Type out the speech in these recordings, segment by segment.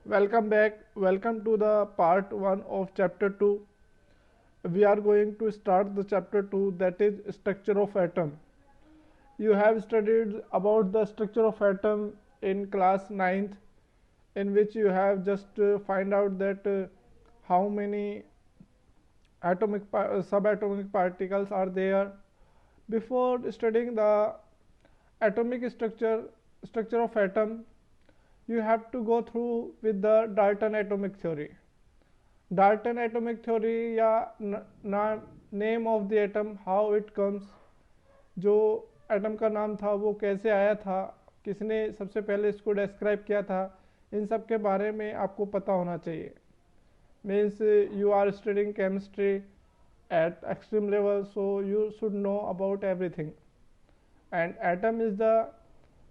Welcome back. Welcome to the part 1 of chapter 2. We are going to start the chapter 2, that is structure of atom. You have studied about the structure of atom in class 9th, in which you have just find out that how many subatomic particles are there. Before studying the atomic structure of atom, you have to go through with the Dalton atomic theory. Dalton atomic theory या name of the atom, how it comes, जो atom का नाम था वो कैसे आया था, किसने सबसे पहले इसको डिस्क्राइब किया था, इन सब के बारे में आपको पता होना चाहिए. Means you are studying chemistry at extreme level, so you should know about everything. And atom is the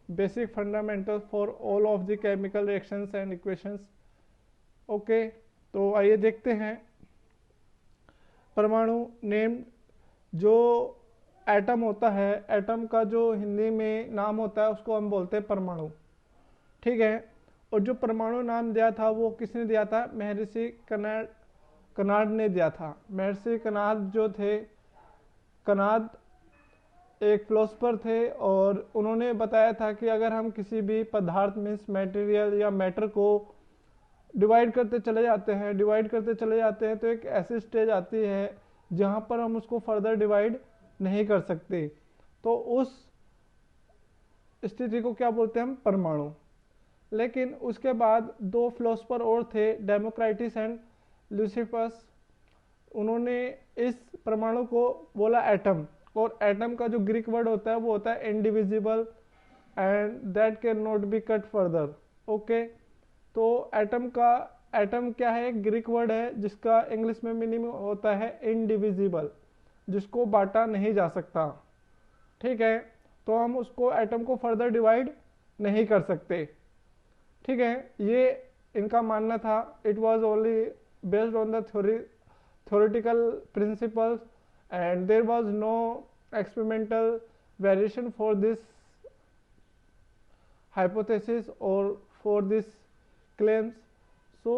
basic fundamental for all of the chemical reactions and equations. Okay, तो आइए देखते हैं. परमाणु नेम, जो एटम होता है, atom का जो हिंदी में नाम होता है उसको हम बोलते हैं परमाणु. ठीक है. और जो परमाणु नाम दिया था वो किसने दिया था? महर्षि कनाड ने दिया था. महर्षि कनाड जो थे, कनाड एक फिलोसफर थे और उन्होंने बताया था कि अगर हम किसी भी पदार्थ मीन्स मटेरियल या मैटर को डिवाइड करते चले जाते हैं तो एक ऐसी स्टेज आती है जहाँ पर हम उसको फर्दर डिवाइड नहीं कर सकते. तो उस स्थिति को क्या बोलते हैं हम? परमाणु. लेकिन उसके बाद दो फिलोसफर और थे, डेमोक्राइटिस एंड ल्यूसिफस. उन्होंने इस परमाणु को बोला एटम, और एटम का जो ग्रीक वर्ड होता है वो होता है indivisible and that can not be cut further. Okay, तो एटम क्या है? एक ग्रीक वर्ड है जिसका इंग्लिश में मीनिंग होता है इंडिविजिबल, जिसको बांटा नहीं जा सकता. ठीक है, तो हम उसको एटम को फर्दर डिवाइड नहीं कर सकते. ठीक है, ये इनका मानना था. It was only based on the theoretical principles and there was no experimental variation for this hypothesis or for this claims. so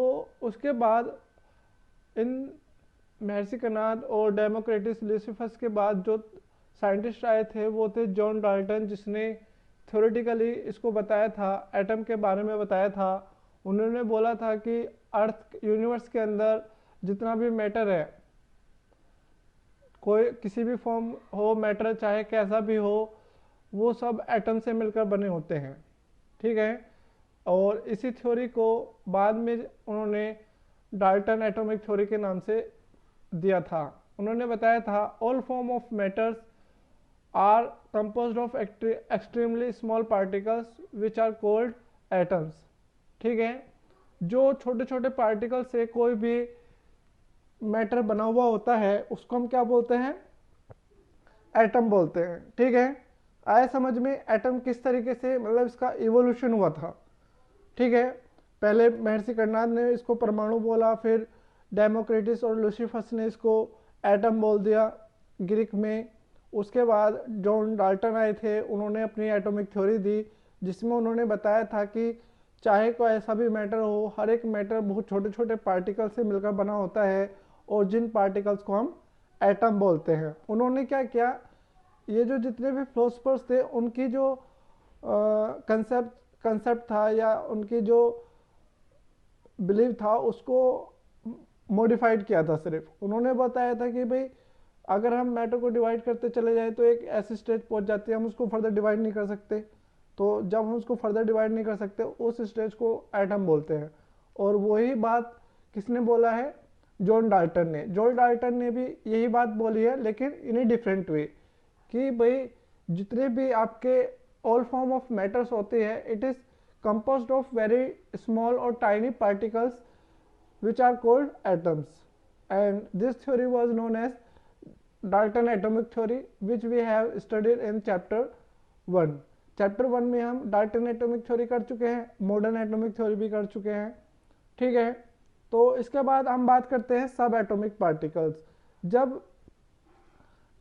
उसके बाद इन महर्षि कनाड और डेमोक्रेटिस ल्यूसिफस के बाद जो साइंटिस्ट आए थे वो थे जॉन डाल्टन, जिसने थ्योरेटिकली इसको बताया था, एटम के बारे में बताया था. उन्होंने बोला था कि अर्थ यूनिवर्स के अंदर जितना भी मैटर है, कोई किसी भी फॉर्म हो मैटर, चाहे कैसा भी हो, वो सब एटम से मिलकर बने होते हैं. ठीक है, और इसी थ्योरी को बाद में उन्होंने डाल्टन एटॉमिक थ्योरी के नाम से दिया था. उन्होंने बताया था all form of matters are composed of extremely small particles which are called atoms. ठीक है, जो छोटे छोटे पार्टिकल से कोई भी मैटर बना हुआ होता है उसको हम क्या बोलते हैं? एटम बोलते हैं. ठीक है, आया समझ में एटम किस तरीके से मतलब इसका इवोल्यूशन हुआ था. ठीक है, पहले महर्षि कनाड ने इसको परमाणु बोला, फिर डेमोक्रेटिस और लुसिफस ने इसको एटम बोल दिया ग्रीक में. उसके बाद जॉन डाल्टन आए थे, उन्होंने अपनी एटॉमिक थ्योरी दी जिसमें उन्होंने बताया था कि चाहे कोई ऐसा भी मैटर हो, हर एक मैटर बहुत छोटे छोटे पार्टिकल से मिलकर बना होता है और जिन पार्टिकल्स को हम एटम बोलते हैं. उन्होंने क्या किया, ये जो जितने भी फिलोसफर्स थे उनकी जो कंसेप्ट था या उनकी जो बिलीव था उसको मॉडिफाइड किया था. सिर्फ उन्होंने बताया था कि भाई अगर हम मैटर को डिवाइड करते चले जाएं तो एक ऐसी स्टेज पहुंच जाती है हम उसको फर्दर डिवाइड नहीं कर सकते. तो जब हम उसको फर्दर डिवाइड नहीं कर सकते उस स्टेज को एटम बोलते हैं. और वही बात किसने बोला है? जॉन डाल्टन ने. जॉन डाल्टन ने भी यही बात बोली है, लेकिन इन ए डिफरेंट वे, कि भाई जितने भी आपके ऑल फॉर्म ऑफ मैटर्स होते हैं it is composed of very small और tiny particles which are called atoms. And this theory was known as Dalton atomic theory, which we have studied in chapter 1. Chapter 1 में हम Dalton atomic theory कर चुके हैं, modern atomic theory भी कर चुके हैं. ठीक है, तो इसके बाद हम बात करते हैं सब एटॉमिक पार्टिकल्स. जब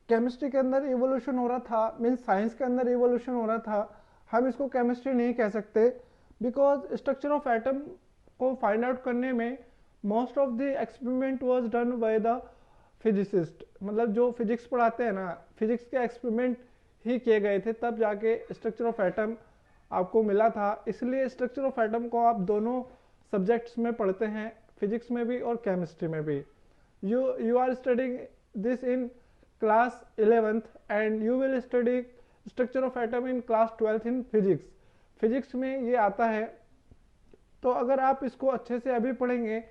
केमिस्ट्री के अंदर इवोल्यूशन हो रहा था, मीन्स साइंस के अंदर इवोल्यूशन हो रहा था, हम इसको केमिस्ट्री नहीं कह सकते बिकॉज स्ट्रक्चर ऑफ एटम को फाइंड आउट करने में most of the experiment was done by the physicist, मतलब जो फिजिक्स पढ़ाते हैं ना, फिजिक्स के एक्सपेरिमेंट ही किए गए थे, तब जाके स्ट्रक्चर ऑफ एटम आपको मिला था। इसलिए स्ट्रक्चर ऑफ एटम को आप दोनों सब्जेक्ट्स में पढ़ते हैं, फिजिक्स में भी और केमिस्ट्री में भी। You are studying this in class 11th and you will study structure of atom in class 12th in physics. Physics में ये आता है, तो अगर आप इसको अच्छे से अभी पढ़ेंगे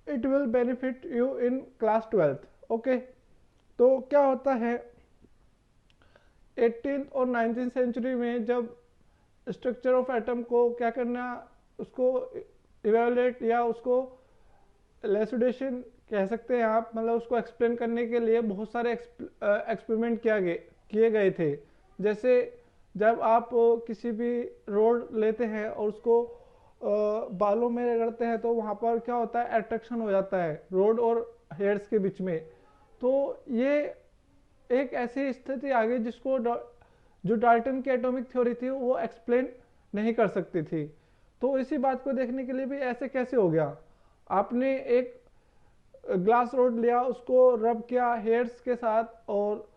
it will benefit you in class 12th। Okay, तो क्या होता है 18th और 19th सेंचुरी में जब स्ट्रक्चर ऑफ एटम को क्या करना, उसको इवेलुएट या उसको एलुसिडेशन कह सकते हैं आप, मतलब उसको एक्सप्लेन करने के लिए बहुत सारे एक्सपेरिमेंट किए गए थे। जैसे जब आप किसी भी रोड लेते हैं और उसको बालों में रगड़ते हैं तो वहाँ पर क्या होता है, अट्रैक्शन हो जाता है रोड और हेयर्स के बीच में। तो ये एक ऐसी स्थिति आ गई जिसको जो डाल्टन की एटॉमिक थ्योरी थी वो एक्सप्लेन नहीं कर सकती थी। तो इसी बात को देखने के लिए भी ऐसे कैसे हो गया, आपने एक ग्लास रोड लिया, उसको रब किया हेयर्स के साथ और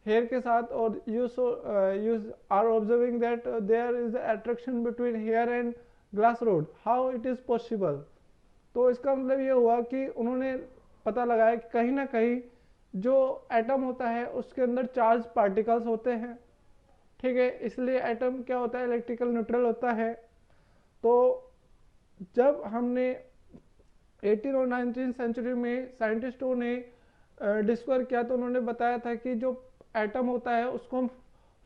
हेयर के साथ, और you are observing that there is attraction between hair and glass rod, how it is possible. तो इसका मतलब ये हुआ कि उन्होंने पता लगाया कि कहीं ना कहीं जो एटम होता है उसके अंदर चार्ज पार्टिकल्स होते हैं, ठीक है, इसलिए एटम क्या होता है, इलेक्ट्रिकल न्यूट्रल होता है। तो जब हमने 18 और 19 सेंचुरी में साइंटिस्टों ने डिस्कवर किया तो उन्होंने बताया था कि जो एटम होता है उसको हम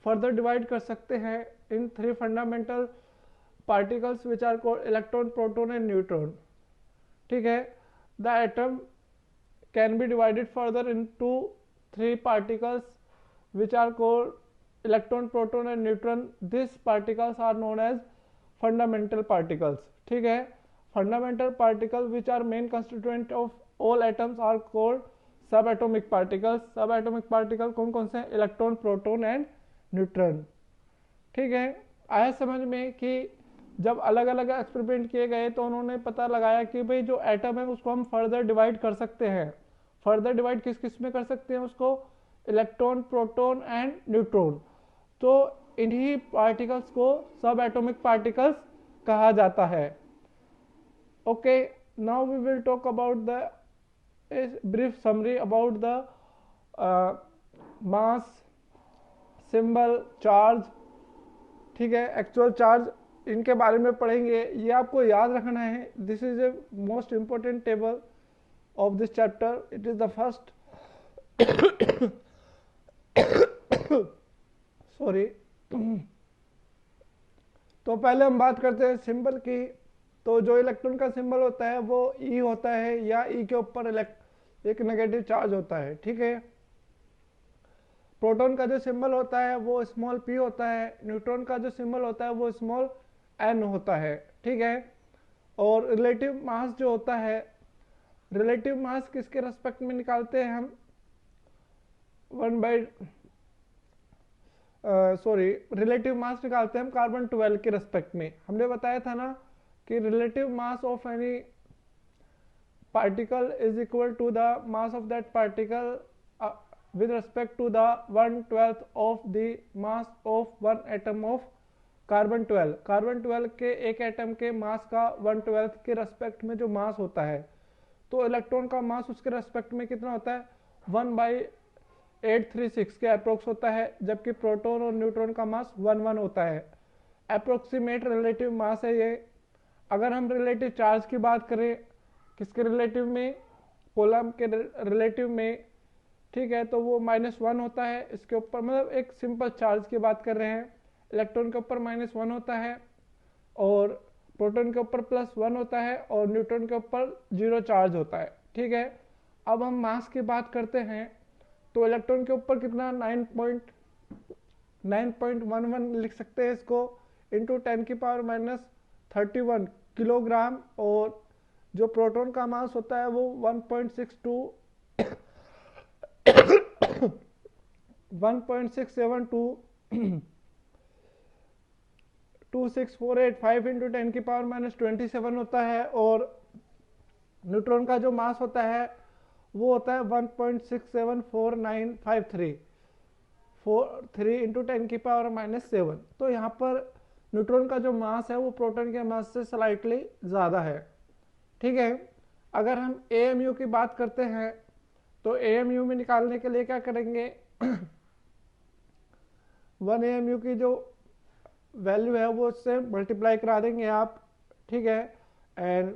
फर्दर डिवाइड कर सकते हैं in 3 fundamental particles which are called electron, proton and neutron. ठीक है, the atom can be divided further into 3 particles which are called electron, proton and neutron. These particles are known as fundamental particles. ठीक है, fundamental particles which are main constituent of all atoms are called subatomic particles. Subatomic particles कौन कौन से हैं, electron, proton and neutron. ठीक है, आया समझ में कि जब अलग अलग एक्सपेरिमेंट किए गए तो उन्होंने पता लगाया कि भाई जो एटम है उसको हम फर्दर डिवाइड कर सकते हैं। फर्दर डिवाइड किस किस में कर सकते हैं उसको, इलेक्ट्रॉन, प्रोटॉन एंड न्यूट्रॉन। तो इन्हीं पार्टिकल्स को सब एटॉमिक पार्टिकल्स कहा जाता है। Okay, now we will talk about the brief summary about the mass, symbol, charge. ठीक है, एक्चुअल चार्ज इनके बारे में पढ़ेंगे, ये आपको याद रखना है। This is a most important table of this chapter. It is the first sorry तो पहले हम बात करते हैं सिंबल की। तो जो इलेक्ट्रॉन का सिंबल होता है वो E होता है, या E के ऊपर एक नेगेटिव चार्ज होता है। ठीक है, प्रोटॉन का जो सिंबल होता है वो स्मॉल p होता है, न्यूट्रॉन का जो सिंबल होता है वो स्मॉल n होता है। ठीक है, और रिलेटिव मास जो होता है, रिलेटिव मास किसके रेस्पेक्ट में निकालते हैं हम, रिलेटिव मास निकालते हैं हम कार्बन 12 के रेस्पेक्ट में। हमने बताया था ना कि relative mass of any particle is equal to the mass of that particle with respect to the 1/12 of the mass of one atom of carbon 12। Carbon 12 के एक एटम के मास का 1/12 के रेस्पेक्ट में जो मास होता है, तो इलेक्ट्रॉन का मास उसके रेस्पेक्ट में कितना होता है, 1/836 के अप्रोक्स होता है, जबकि प्रोटॉन और न्यूट्रॉन का मास 1 होता है। अप्रोक्सीमेट रिलेटिव मास है ये। अगर हम रिलेटिव चार्ज की बात करें, किसके रिलेटिव में, कॉलम के रिलेटिव में, ठीक है, तो वो -1 होता है इसके ऊपर, मतलब एक सिंपल चार्ज की बात कर रहे हैं। इलेक्ट्रॉन के ऊपर -1 होता है और प्रोटॉन के ऊपर +1 होता है और न्यूट्रॉन के ऊपर 0 चार्ज होता है। ठीक है, अब हम मास की बात करते हैं तो इलेक्ट्रॉन के ऊपर कितना 9.11 लिख सकते हैं इसको, इंटू 10⁻31 किलोग्राम, और जो प्रोटॉन का मास होता है वो 1.672 2648 इंटू 10⁻⁻27 होता है। और न्यूट्रॉन का जो मास होता है वो होता है 1.674953 3 इंटू 10⁻⁻7। तो यहाँ पर न्यूट्रॉन का जो मास है वो प्रोटॉन के मास से स्लाइटली ज़्यादा है। ठीक है, अगर हम AMU की बात करते हैं तो AMU में निकालने के लिए क्या करेंगे 1 AMU की जो वैल्यू है वो उससे मल्टीप्लाई करा देंगे आप। ठीक है, एंड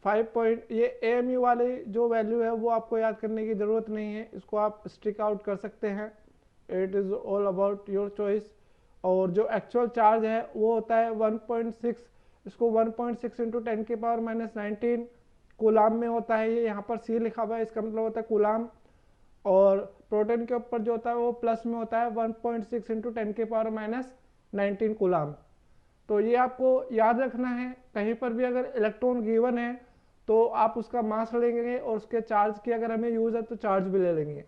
5 पॉइंट ये AMU वाली जो वैल्यू है वो आपको याद करने की ज़रूरत नहीं है, इसको आप स्टिक आउट कर सकते हैं। It is all about your choice. और जो एक्चुअल चार्ज है वो होता है 1.6, इसको 1.6 इंटू 10⁻⁻19 कूलाम में होता है। ये यहाँ पर C लिखा हुआ है, इसका मतलब होता है कूलाम। और प्रोटॉन के ऊपर जो होता है वो प्लस में होता है 1.6 इंटू 10⁻⁻19 कूलाम। तो ये आपको याद रखना है, कहीं पर भी अगर इलेक्ट्रॉन गिवन है तो आप उसका मास लेंगे और उसके चार्ज की अगर हमें यूज़ है तो चार्ज भी ले लेंगे।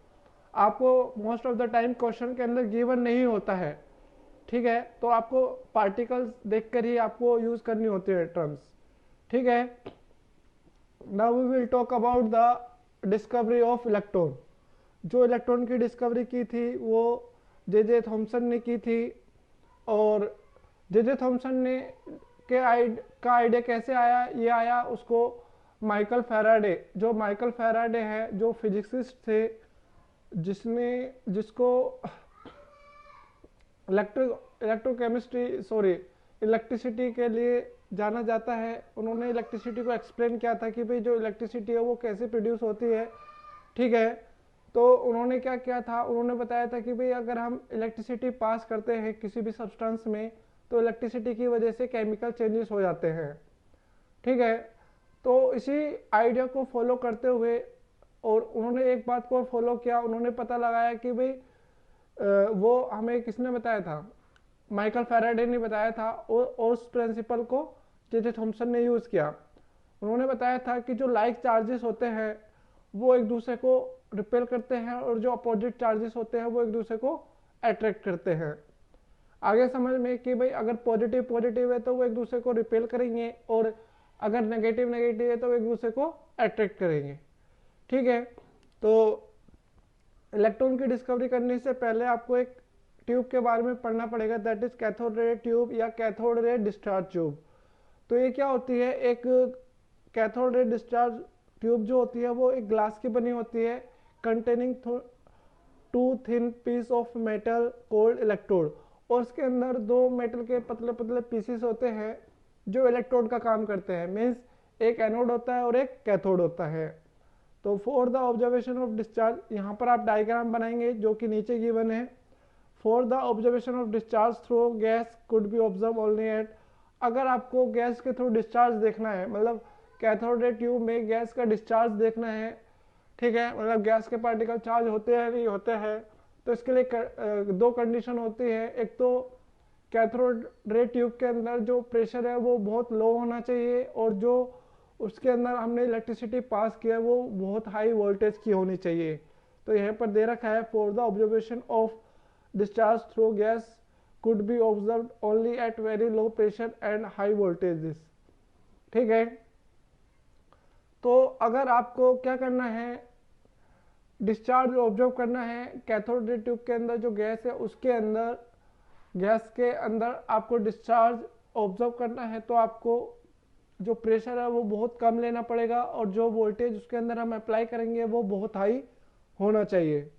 आपको most of the time question के अंदर गिवन नहीं होता है। ठीक है, तो आपको पार्टिकल्स देखकर ही आपको यूज़ करनी होती है टर्म्स। ठीक है, now we will talk about the discovery of electron. जो इलेक्ट्रॉन की डिस्कवरी की थी वो जे थॉमसन ने की थी। और जे थॉमसन ने का आइडिया कैसे आया, ये आया उसको माइकल फैराडे, जो माइकल फैराडे है जो फिजिसिस्ट थे, जिसको इलेक्ट्रिसिटी के लिए जाना जाता है। उन्होंने इलेक्ट्रिसिटी को एक्सप्लेन किया था कि भाई जो इलेक्ट्रिसिटी है वो कैसे प्रोड्यूस होती है। ठीक है, तो उन्होंने क्या किया था, उन्होंने बताया था कि भाई अगर हम इलेक्ट्रिसिटी पास करते हैं किसी भी सब्सटेंस में तो इलेक्ट्रिसिटी की वजह से केमिकल चेंजेस हो जाते हैं। ठीक है, तो इसी आइडिया को फॉलो करते हुए और उन्होंने एक बात को फॉलो किया, उन्होंने पता लगाया कि भाई वो हमें किसने बताया था, माइकल फैराडे ने बताया था। और उस प्रिंसिपल को जे थॉमसन ने यूज़ किया। उन्होंने बताया था कि जो लाइक चार्जेस होते हैं वो एक दूसरे को रिपेल करते हैं और जो अपोजिट चार्जेस होते हैं वो एक दूसरे को अट्रैक्ट करते हैं। आगे समझ में कि भाई अगर पॉजिटिव पॉजिटिव है तो वो एक दूसरे को रिपेल करेंगे और अगर नेगेटिव नेगेटिव है तो वो एक दूसरे को अट्रैक्ट करेंगे। ठीक है, तो इलेक्ट्रॉन की डिस्कवरी करने से पहले आपको एक ट्यूब के बारे में पढ़ना पड़ेगा, that is cathode ray tube या कैथोड रे डिस्चार्ज ट्यूब। तो ये क्या होती है, एक कैथोड रे डिस्चार्ज ट्यूब जो होती है वो एक ग्लास की बनी होती है containing 2 thin piece of metal called electrode. और उसके अंदर 2 मेटल के पतले पतले पीसेस होते हैं जो इलेक्ट्रोड का काम करते हैं। मीन्स एक एनोड होता है और एक कैथोड होता है। तो for the observation of discharge, यहाँ पर आप डायग्राम बनाएंगे जो कि नीचे गिवन है। For the observation of discharge through gas could be observe only at, अगर आपको गैस के थ्रू डिस्चार्ज देखना है, मतलब कैथोड रे ट्यूब में गैस का डिस्चार्ज देखना है। ठीक है, मतलब गैस के पार्टिकल चार्ज होते हैं नहीं होते हैं, तो इसके लिए 2 कंडीशन होती है। एक तो कैथोड रे ट्यूब के अंदर जो प्रेशर है वो बहुत लो होना चाहिए और जो उसके अंदर हमने इलेक्ट्रिसिटी पास किया है वो बहुत हाई वोल्टेज की होनी चाहिए। तो यहाँ पर दे रखा है for the observation of discharge through gas could be observe only at very low pressure and high voltages. ठीक है, तो अगर आपको क्या करना है, डिस्चार्ज ऑब्जर्व करना है कैथोड रे ट्यूब के अंदर जो गैस है उसके अंदर, गैस के अंदर आपको डिस्चार्ज ऑब्जर्व करना है तो आपको जो प्रेशर है वो बहुत कम लेना पड़ेगा और जो वोल्टेज उसके अंदर हम अप्लाई करेंगे वो बहुत हाई होना चाहिए।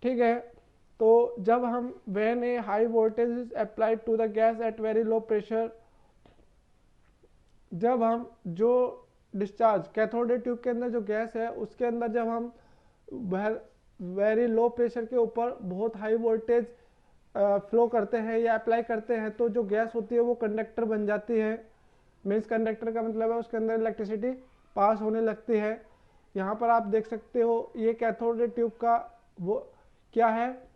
ठीक है, तो जब हम when a high voltage is applied to the gas at very low pressure, जब हम जो डिस्चार्ज कैथोड रे ट्यूब के अंदर जो गैस है उसके अंदर जब हम वेरी लो प्रेशर के ऊपर बहुत हाई वोल्टेज फ्लो करते हैं या अप्लाई करते हैं तो जो गैस होती है वो कंडक्टर बन जाती है। मीन्स कंडक्टर का मतलब है उसके अंदर इलेक्ट्रिसिटी पास होने लगती है। यहाँ पर आप देख सकते हो ये कैथोड रे ट्यूब का वो क्या है,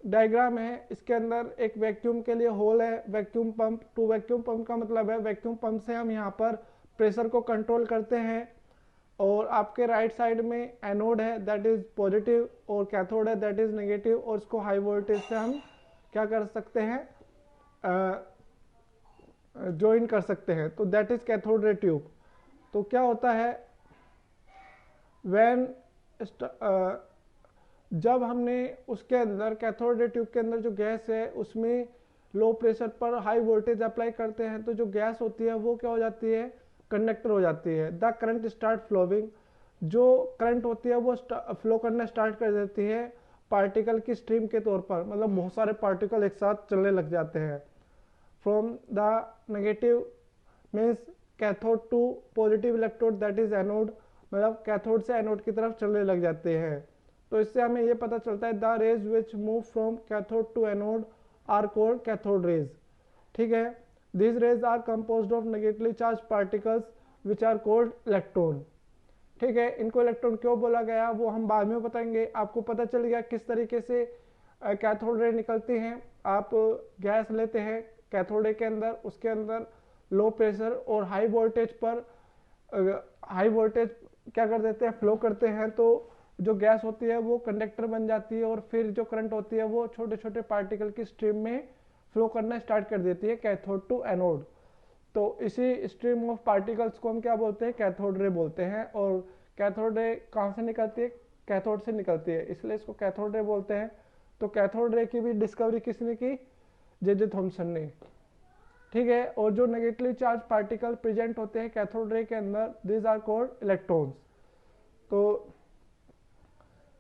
डायग्राम है। इसके अंदर एक वैक्यूम के लिए होल है, vacuum pump. Two vacuum pump का मतलब है वैक्यूम पंप से हम यहाँ पर प्रेशर को कंट्रोल करते हैं। और आपके राइट साइड में एनोड है दैट इज पॉजिटिव और कैथोड है दैट इज नेगेटिव, और इसको हाई वोल्टेज से हम क्या कर सकते हैं, ज्वाइन कर सकते हैं, तो that is cathode ray tube. तो क्या होता है, व्हेन जब हमने उसके अंदर कैथोड रे ट्यूब के अंदर जो गैस है उसमें लो प्रेशर पर हाई वोल्टेज अप्लाई करते हैं, तो जो गैस होती है वो क्या हो जाती है, कंडक्टर हो जाती है। द करंट स्टार्ट फ्लोइंग, जो करंट होती है वो फ्लो करना स्टार्ट कर देती है पार्टिकल की स्ट्रीम के तौर पर, मतलब बहुत सारे पार्टिकल एक साथ चलने लग जाते हैं। From the negative means cathode to positive electrode that is anode, मतलब कैथोड से एनोड की तरफ चलने लग जाते हैं। तो इससे हमें ये पता चलता है the rays which move from cathode to anode are called cathode rays. ठीक है, these rays are composed of negatively charged particles which are called electron। ठीक है, इनको इलेक्ट्रॉन क्यों बोला गया वो हम बाद में बताएंगे। आपको पता चल गया किस तरीके से कैथोड रे निकलती हैं। आप गैस लेते हैं कैथोड रे के अंदर, उसके अंदर लो प्रेशर और हाई वोल्टेज पर हाई वोल्टेज क्या कर देते हैं, फ्लो करते हैं, तो जो गैस होती है वो कंडक्टर बन जाती है और फिर जो करंट होती है वो छोटे छोटे पार्टिकल की स्ट्रीम में फ्लो करना स्टार्ट कर देती है कैथोड टू एनोड। तो इसी स्ट्रीम ऑफ पार्टिकल्स को हम क्या बोलते हैं, कैथोड रे बोलते हैं। और कैथोड रे कहाँ से निकलती है, कैथोड से निकलती है, इसलिए इसको कैथोड रे बोलते हैं। तो कैथोड रे की भी डिस्कवरी किसने की, जे थॉमसन ने। ठीक है, और जो नेगेटिवली चार्ज पार्टिकल प्रेजेंट होते हैं कैथोड रे के अंदर, दिस आर कॉल्ड इलेक्ट्रॉन्स। तो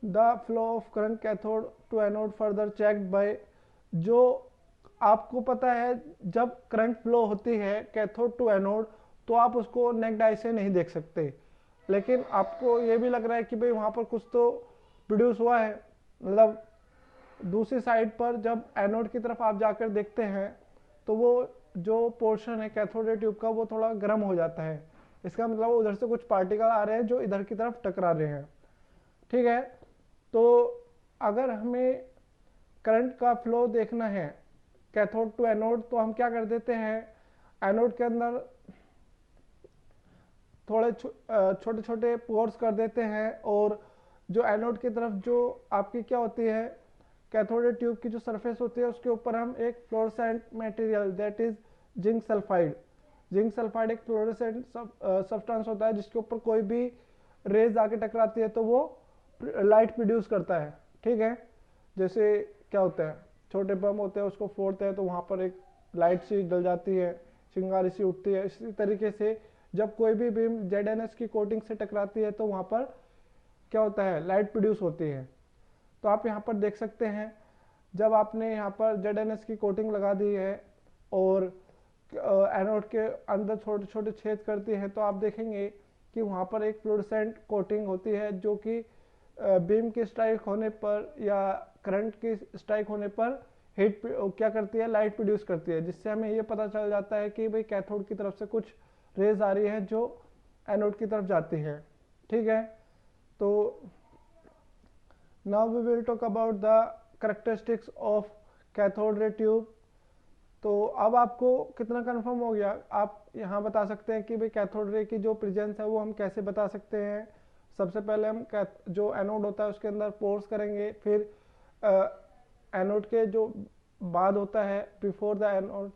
the flow of current cathode to anode further checked by, जो आपको पता है जब करंट फ्लो होती है कैथोड टू एनोड तो आप उसको नेक्ड आई से नहीं देख सकते, लेकिन आपको ये भी लग रहा है कि भाई वहाँ पर कुछ तो प्रोड्यूस हुआ है। मतलब दूसरी साइड पर जब एनोड की तरफ आप जाकर देखते हैं तो वो जो पोर्शन है कैथोड रे ट्यूब का वो थोड़ा गर्म हो जाता है, इसका मतलब उधर से कुछ पार्टिकल आ रहे हैं जो इधर की तरफ टकरा रहे हैं। ठीक है, तो अगर हमें करंट का फ्लो देखना है कैथोड टू एनोड तो हम क्या कर देते हैं, एनोड के अंदर थोड़े छोटे छोटे पोर्स कर देते हैं, और जो एनोड की तरफ जो आपकी क्या होती है कैथोड ट्यूब की जो सरफेस होती है उसके ऊपर हम एक fluorescent material that is zinc sulphide, zinc sulphide एक फ्लोरोसेंट सब्सटेंस होता है जिसके ऊपर कोई भी रेज आके टकराती है तो वो लाइट प्रोड्यूस करता है। ठीक है, जैसे क्या होता है छोटे बम होते हैं उसको फोड़ते हैं तो वहाँ पर एक लाइट सी जल जाती है, चिंगारी सी उठती है। इसी तरीके से जब कोई भी बीम जेडएनएस की कोटिंग से टकराती है तो वहाँ पर क्या होता है, लाइट प्रोड्यूस होती है। तो आप यहाँ पर देख सकते हैं जब आपने यहाँ पर जेडएनएस की कोटिंग लगा दी है और एनोड के अंदर छोटे छोटे छेद करती है तो आप देखेंगे कि वहाँ पर एक फ्लोरोसेंट कोटिंग होती है जो कि बीम की स्ट्राइक होने पर या करंट की स्ट्राइक होने पर हीट क्या करती है, लाइट प्रोड्यूस करती है, जिससे हमें ये पता चल जाता है कि भाई कैथोड की तरफ से कुछ रेज आ रही है जो एनोड की तरफ जाती है। ठीक है, तो now we will talk about the characteristics of cathode ray tube. तो अब आपको कितना कंफर्म हो गया, आप यहाँ बता सकते हैं कि भाई कैथोड रे की जो प्रेजेंस है वो हम कैसे बता सकते हैं। सबसे पहले हम जो एनोड होता है उसके अंदर पोर्स करेंगे, फिर एनोड के जो बाद होता है before the anode,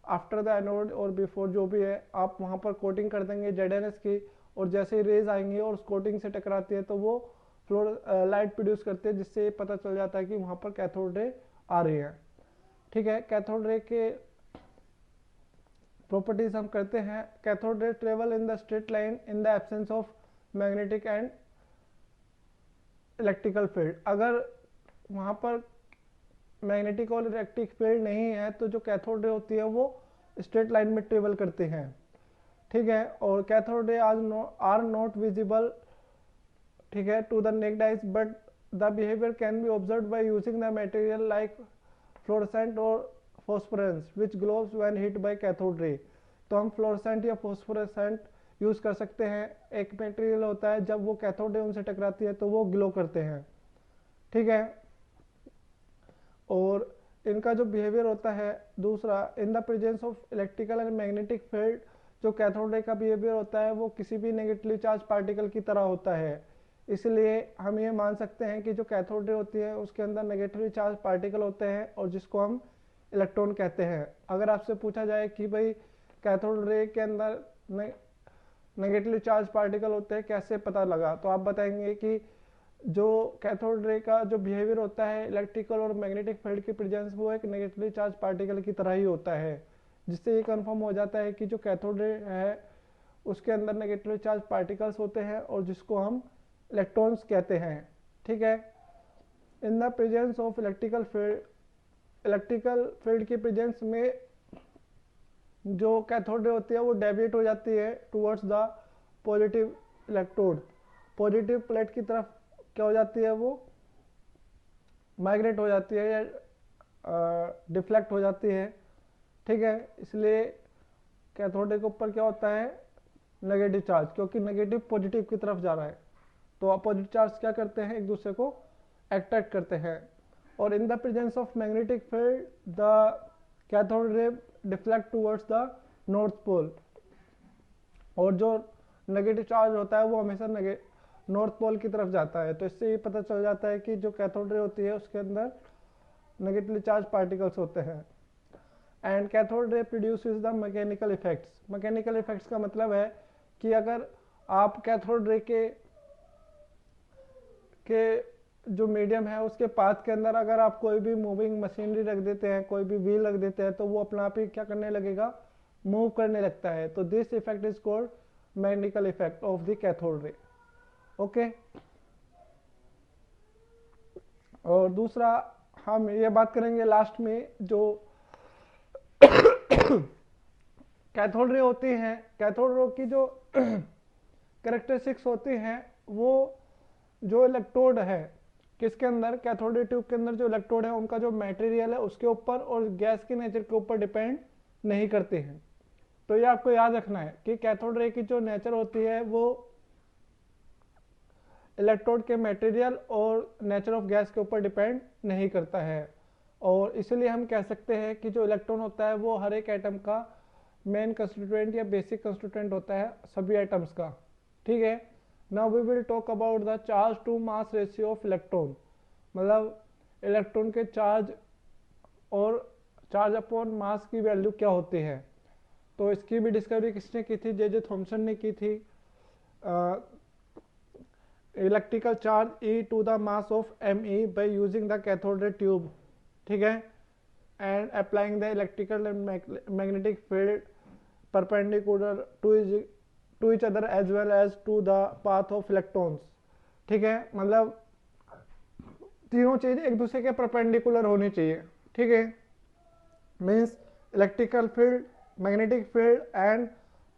after the anode और बिफोर जो भी है आप वहाँ पर कोटिंग कर देंगे जेडएनएस की, और जैसे ही रेज आएंगी और उस कोटिंग से टकराती है तो वो लाइट प्रोड्यूस करती है, जिससे पता चल जाता है कि वहाँ पर कैथोड रे आ रही है। ठीक है, कैथोड रे के प्रॉपर्टीज हम करते हैं। Cathode ray travel in the straight line in the absence of magnetic and electrical field. अगर वहाँ पर मैग्नेटिक और इलेक्ट्रिक फील्ड नहीं है तो जो कैथोड रे होती है वो स्ट्रेट लाइन में ट्रेवल करते हैं। ठीक है, और cathode ray are not visible, ठीक है, to the naked eyes, but the behaviour can be observe by using the material like fluorescent और phosphorescence which glows when hit by cathode ray. तो हम फ्लोरेसेंट या फॉस्फोरेसेंट यूज कर सकते हैं। एक मटेरियल होता है जब वो कैथोड रे उनसे टकराती है तो वो ग्लो करते हैं। ठीक है, और इनका जो बिहेवियर होता है दूसरा, इन the presence of electrical and magnetic field, जो कैथोड रे का बिहेवियर होता है वो किसी भी नेगेटिवली चार्ज पार्टिकल की तरह होता है। इसलिए हम ये मान सकते हैं कि जो कैथोड रे होती है उसके अंदर नेगेटिवली चार्ज पार्टिकल होते हैं और जिसको हम इलेक्ट्रॉन कहते हैं। अगर आपसे पूछा जाए कि भाई कैथोड रे के अंदर नेगेटिवली चार्ज पार्टिकल होते हैं, कैसे पता लगा? तो आप बताएंगे कि जो कैथोड रे का जो बिहेवियर होता है इलेक्ट्रिकल और मैग्नेटिक फील्ड की प्रेजेंस, वो एक नेगेटिवली चार्ज पार्टिकल की तरह ही होता है, जिससे ये कंफर्म हो जाता है कि जो कैथोड रे है उसके अंदर नेगेटिवली चार्ज पार्टिकल्स होते हैं और जिसको हम इलेक्ट्रॉन्स कहते हैं। ठीक है। इन the presence of electrical field की प्रेजेंस में जो कैथोड रे होती है वो डेविएट हो जाती है towards the positive electrode. Positive plate की तरफ क्या हो जाती है, वो माइग्रेट हो जाती है या डिफ्लेक्ट हो जाती है। ठीक है। इसलिए कैथोड रे के ऊपर क्या होता है, नेगेटिव चार्ज, क्योंकि नेगेटिव पॉजिटिव की तरफ जा रहा है। तो अपोजिट चार्ज क्या करते हैं, एक दूसरे को अट्रैक्ट करते हैं। और in the presence of magnetic field the cathode ray deflect towards the north pole. और जो नेगेटिव चार्ज होता है वो हमेशा नॉर्थ पोल की तरफ जाता है। तो इससे ये पता चल जाता है कि जो कैथोड रे होती है उसके अंदर नेगेटिवली चार्ज पार्टिकल्स होते हैं। And cathode ray produces the mechanical effects. Mechanical effects का मतलब है कि अगर आप कैथोड रे के जो मीडियम है उसके पाथ के अंदर अगर आप कोई भी मूविंग मशीनरी रख देते हैं, कोई भी व्हील रख देते हैं, तो वो अपना आप ही क्या करने लगेगा, मूव करने लगता है। तो this effect is called magnetical effect of the cathode रे। ओके। और दूसरा हम ये बात करेंगे लास्ट में, जो कैथोड रे होती हैं, कैथोड रे की जो कैरेक्टरिस्टिक्स होती हैं, वो जो इलेक्ट्रोड है किसके अंदर, कैथोड रे ट्यूब के अंदर जो इलेक्ट्रोड है उनका जो मटेरियल है उसके ऊपर और गैस के नेचर के ऊपर डिपेंड नहीं करते हैं। तो ये आपको याद रखना है कि कैथोड रे की जो नेचर होती है वो इलेक्ट्रोड के मटेरियल और नेचर ऑफ गैस के ऊपर डिपेंड नहीं करता है। और इसलिए हम कह सकते हैं कि जो इलेक्ट्रॉन होता है वो हर एक एटम का मेन कंस्टिट्यूएंट या बेसिक कंस्टिट्यूएंट होता है सभी एटम्स का। ठीक है। Now we will talk about the charge to mass ratio of electron. मतलब इलेक्ट्रॉन के चार्ज और चार्ज अपॉन मास की वैल्यू क्या होती है। तो इसकी भी डिस्कवरी किसने की थी, जे थॉमसन ने की थी। Electrical charge e to the mass of m e by using the cathode ray tube. ठीक है। And applying the electrical and magnetic field perpendicular to each other as well as to the path of electrons. ठीक है। मतलब तीनों चीज एक दूसरे के परपेंडिकुलर होनी चाहिए। ठीक है। Means electrical field, magnetic field and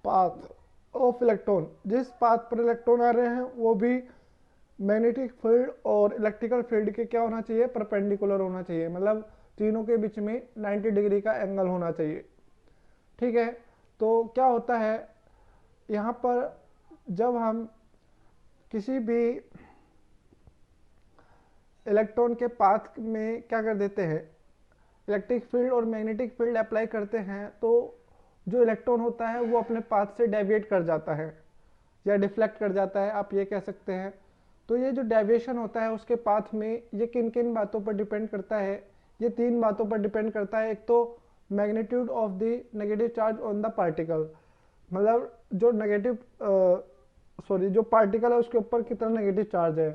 path of electron. जिस पाथ पर इलेक्ट्रॉन आ रहे हैं वो भी मैग्नेटिक फील्ड और इलेक्ट्रिकल फील्ड के क्या होना चाहिए, परपेंडिकुलर होना चाहिए। मतलब तीनों के बीच में 90 डिग्री का एंगल होना चाहिए। ठीक है। तो क्या होता है यहाँ पर, जब हम किसी भी इलेक्ट्रॉन के पाथ में क्या कर देते हैं, इलेक्ट्रिक फील्ड और मैग्नेटिक फील्ड अप्लाई करते हैं, तो जो इलेक्ट्रॉन होता है वो अपने पाथ से डेविएट कर जाता है या डिफ्लेक्ट कर जाता है, आप ये कह सकते हैं। तो ये जो डेविएशन होता है उसके पाथ में, ये किन किन बातों पर डिपेंड करता है, ये तीन बातों पर डिपेंड करता है। एक तो magnitude of the negative charge on the particle. मतलब जो जो पार्टिकल है उसके ऊपर कितना नेगेटिव चार्ज है।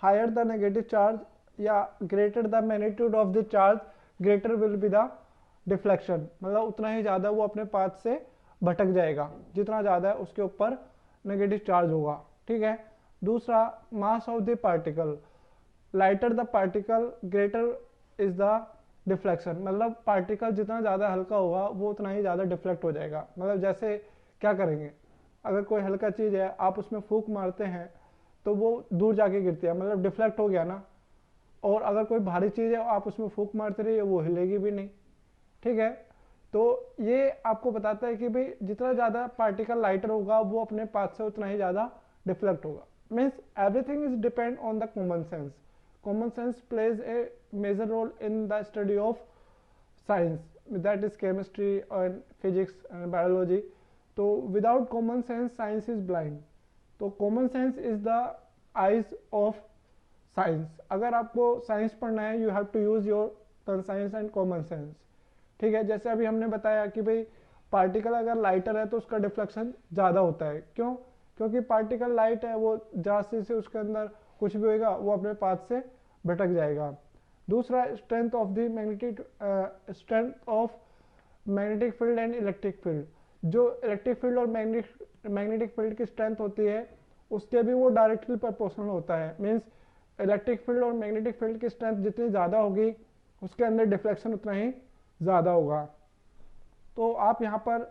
हायर द नेगेटिव चार्ज या greater the magnitude of the charge, greater will be the deflection. मतलब उतना ही ज़्यादा वो अपने पाथ से भटक जाएगा, जितना ज़्यादा उसके ऊपर नेगेटिव चार्ज होगा। ठीक है। दूसरा, mass of the particle, lighter the particle greater is the deflection. मतलब पार्टिकल जितना ज़्यादा हल्का होगा वो उतना ही ज़्यादा डिफ्लेक्ट हो जाएगा। मतलब जैसे क्या करेंगे, अगर कोई हल्का चीज़ है आप उसमें फूंक मारते हैं तो वो दूर जाके गिरती है, मतलब डिफ्लेक्ट हो गया ना। और अगर कोई भारी चीज़ है आप उसमें फूंक मारते रहिए, वो हिलेगी भी नहीं। ठीक है। तो ये आपको बताता है कि भाई जितना ज़्यादा पार्टिकल लाइटर होगा वो अपने पाथ से उतना ही ज़्यादा डिफ्लेक्ट होगा। Means everything is depend on the common sense. Common sense plays a major role in the study of science, that is chemistry and physics and biology. तो without common sense science is blind. तो common sense is the eyes of science. अगर आपको science पढ़ना है you have to use your science and common sense. ठीक है। जैसे अभी हमने बताया कि भाई पार्टिकल अगर लाइटर है तो उसका डिफ्लेक्शन ज़्यादा होता है। क्यों? क्योंकि पार्टिकल लाइट है, वो जहाँ से उसके अंदर कुछ भी होएगा वो अपने पाथ से भटक जाएगा। दूसरा, strength of magnetic field and electric field. जो इलेक्ट्रिक फील्ड और मैग्नेटिक फील्ड की स्ट्रेंथ होती है उसके भी वो डायरेक्टली प्रोपोर्शनल होता है। मीन्स इलेक्ट्रिक फील्ड और मैग्नेटिक फील्ड की स्ट्रेंथ जितनी ज़्यादा होगी उसके अंदर डिफ्लेक्शन उतना ही ज़्यादा होगा। तो आप यहाँ पर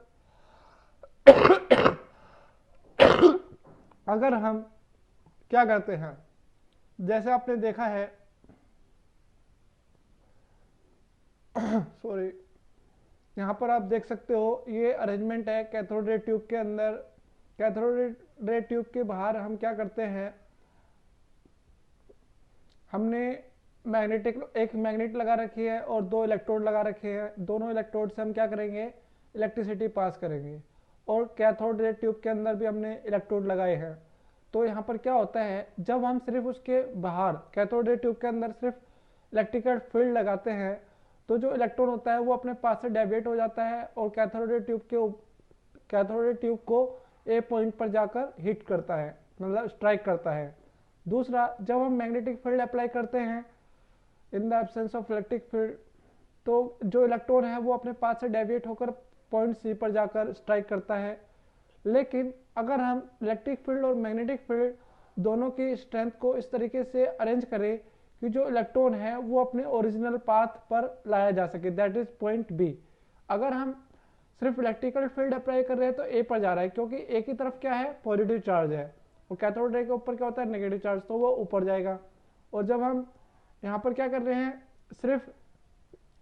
अगर हम क्या करते हैं, जैसे आपने देखा है सॉरी, यहाँ पर आप देख सकते हो ये अरेंजमेंट है कैथोड रे ट्यूब के अंदर। कैथोड रे ट्यूब के बाहर हम क्या करते हैं, हमने एक मैग्नेट लगा रखी है और दो इलेक्ट्रोड लगा रखे हैं। दोनों इलेक्ट्रोड से हम क्या करेंगे, इलेक्ट्रिसिटी पास करेंगे। और कैथोड रे ट्यूब के अंदर भी हमने इलेक्ट्रोड लगाए हैं। तो यहाँ पर क्या होता है, जब हम सिर्फ उसके बाहर कैथोड रे ट्यूब के अंदर सिर्फ इलेक्ट्रिकल फील्ड लगाते हैं तो जो इलेक्ट्रॉन होता है वो अपने पास से डेविएट हो जाता है और कैथोड रे ट्यूब को ए पॉइंट पर जाकर हिट करता है, मतलब स्ट्राइक करता है। दूसरा, जब हम मैग्नेटिक फील्ड अप्लाई करते हैं in the absence of electric field, तो जो इलेक्ट्रॉन है वो अपने पास से डेविएट होकर पॉइंट सी पर जाकर स्ट्राइक करता है। लेकिन अगर हम इलेक्ट्रिक फील्ड और मैग्नेटिक फील्ड दोनों की स्ट्रेंथ को इस तरीके से अरेंज करें कि जो इलेक्ट्रॉन है वो अपने ओरिजिनल पाथ पर लाया जा सके, दैट इज पॉइंट बी। अगर हम सिर्फ इलेक्ट्रिकल फील्ड अप्लाई कर रहे हैं तो ए पर जा रहा है, क्योंकि ए की तरफ क्या है, पॉजिटिव चार्ज है, और कैथोड रे के ऊपर क्या होता है, नेगेटिव चार्ज, तो वो ऊपर जाएगा। और जब हम यहाँ पर क्या कर रहे हैं, सिर्फ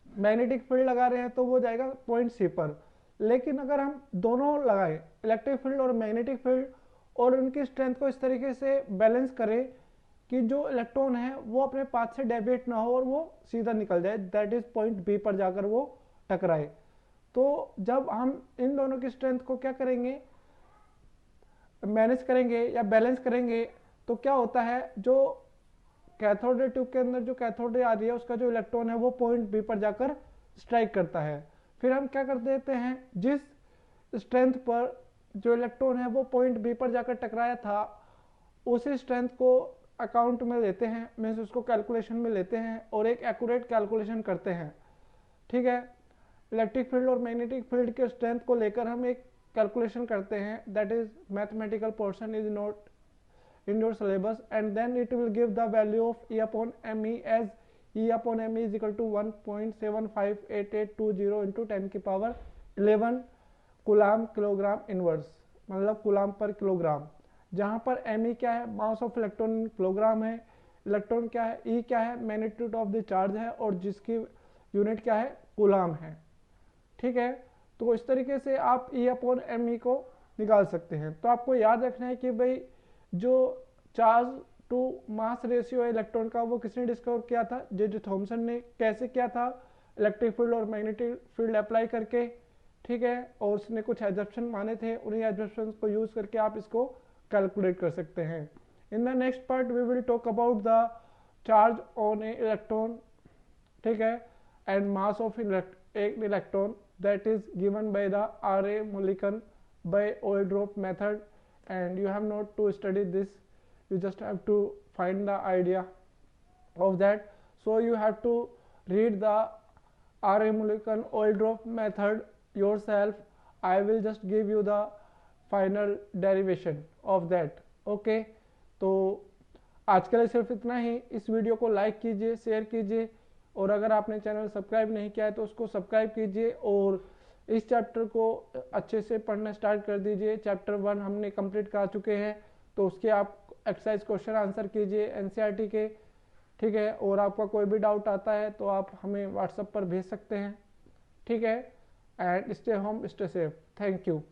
मैग्नेटिक फील्ड लगा रहे हैं तो वो जाएगा पॉइंट सी पर। लेकिन अगर हम दोनों लगाएं, इलेक्ट्रिक फील्ड और मैग्नेटिक फील्ड, और उनकी स्ट्रेंथ को इस तरीके से बैलेंस करें कि जो इलेक्ट्रॉन है वो अपने पाथ से डेविएट ना हो और वो सीधा निकल जाए, दैट इज पॉइंट बी पर जाकर वो टकराए। तो जब हम इन दोनों की स्ट्रेंथ को क्या करेंगे, मैनेज करेंगे या बैलेंस करेंगे, तो क्या होता है, जो कैथोड रे ट्यूब के अंदर जो कैथोड रे आ रही है उसका जो इलेक्ट्रॉन है वो पॉइंट बी पर जाकर स्ट्राइक करता है। फिर हम क्या कर देते हैं, जिस स्ट्रेंथ पर जो इलेक्ट्रॉन है वो पॉइंट बी पर जाकर टकराया था उसी स्ट्रेंथ को अकाउंट में लेते हैं, मीन्स उसको कैलकुलेशन में लेते हैं और एक एक्यूरेट कैलकुलेशन करते हैं। ठीक है, इलेक्ट्रिक फील्ड और मैग्नेटिक फील्ड के स्ट्रेंथ को लेकर हम एक कैलकुलेशन करते हैं, that is mathematical portion is note in your syllabus, and then it will give the value of E upon me as E upon me is equal to 1.758820 into 10 की power 11 coulomb kilogram inverse, मतलब coulomb पर kilogram. जहाँ पर me क्या है, मास of electron kilogram है, electron क्या है, E क्या है, मैग्नीट्यूड ऑफ द चार्ज है, और जिसकी यूनिट क्या है, कूलाम है। ठीक है, तो इस तरीके से आप E अपॉन me को निकाल सकते हैं। तो आपको याद रखना है कि भाई जो चार्ज टू मास रेशियो है इलेक्ट्रॉन का वो किसने डिस्कवर किया था, जे थॉमसन ने। कैसे किया था, इलेक्ट्रिक फील्ड और मैग्नेटिक फील्ड अप्लाई करके। ठीक है, और उसने कुछ एजम्पशन माने थे, उन्हीं एजम्पशन को यूज करके आप इसको कैलकुलेट कर सकते हैं। In the next part we will talk about the charge on a electron, ठीक है, and mass of electron that is given by the RA Mulliken by Oildrop method, and you have not to study this, you just have to find the idea of that. So you have to read the RA Mulliken Oildrop method yourself. I will just give you the final derivation of that. Okay, तो आज के लिए सिर्फ इतना ही। इस video को like कीजिए, share कीजिए, और अगर आपने चैनल सब्सक्राइब नहीं किया है तो उसको सब्सक्राइब कीजिए, और इस चैप्टर को अच्छे से पढ़ना स्टार्ट कर दीजिए। चैप्टर 1 हमने कंप्लीट कर चुके हैं, तो उसके आप एक्सरसाइज क्वेश्चन आंसर कीजिए NCERT के। ठीक है, और आपका कोई भी डाउट आता है तो आप हमें व्हाट्सएप पर भेज सकते हैं। ठीक है, and stay home, stay safe. Thank you.